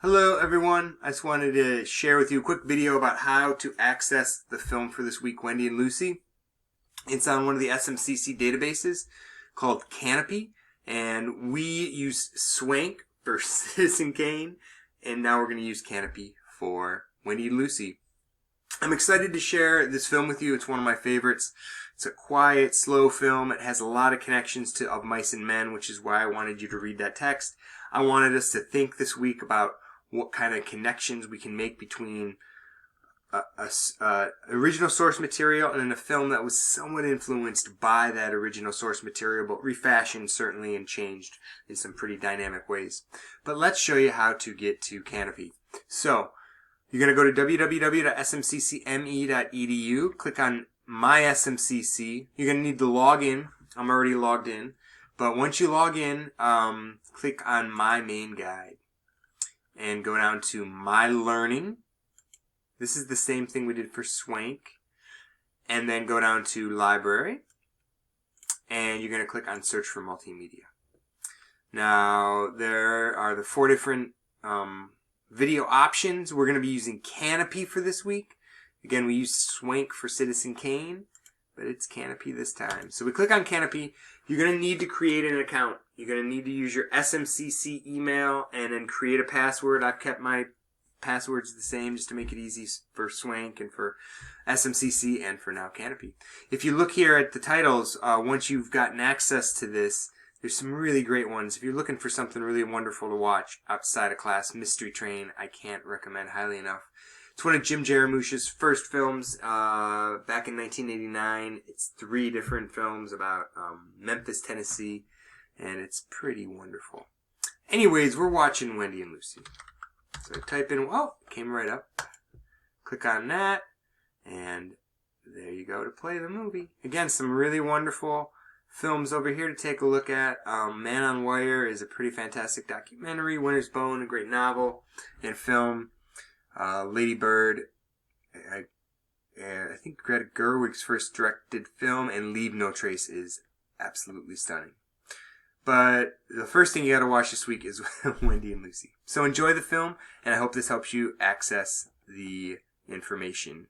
Hello everyone, I just wanted to share with you a quick video about how to access the film for this week, Wendy and Lucy. It's on one of the SMCC databases called Kanopy, and we use Swank for Citizen Kane, and now we're going to use Kanopy for Wendy and Lucy. I'm excited to share this film with you. It's one of my favorites. It's a quiet, slow film. It has a lot of connections to Of Mice and Men, which is why I wanted you to read that text. I wanted us to think this week about what kind of connections we can make between original source material and then a film that was somewhat influenced by that original source material, but refashioned certainly and changed in some pretty dynamic ways. But let's show you how to get to Kanopy. So you're going to go to www.smccme.edu, click on My SMCC. You're going to need to log in. I'm already logged in. But once you log in, click on My Main Guide and go down to My Learning. This is the same thing we did for Swank. And then go down to Library. And you're going to click on Search for Multimedia. Now, there are the 4 different video options. We're going to be using Kanopy for this week. Again, we used Swank for Citizen Kane, but it's Kanopy this time. So we click on Kanopy. You're going to need to create an account. You're going to need to use your SMCC email and then create a password. I've kept my passwords the same just to make it easy for Swank and for SMCC and for now Kanopy. If you look here at the titles, once you've gotten access to this, there's some really great ones. If you're looking for something really wonderful to watch outside of class, Mystery Train, I can't recommend highly enough. It's one of Jim Jarmusch's first films back in 1989. It's 3 different films about Memphis, Tennessee, and it's pretty wonderful. Anyways, we're watching Wendy and Lucy. So I type in, oh, it came right up. Click on that, and there you go to play the movie. Again, some really wonderful films over here to take a look at. Man on Wire is a pretty fantastic documentary. Winter's Bone, a great novel and film. Lady Bird, I think Greta Gerwig's first directed film, and Leave No Trace is absolutely stunning. But the first thing you got to watch this week is Wendy and Lucy. So enjoy the film, and I hope this helps you access the information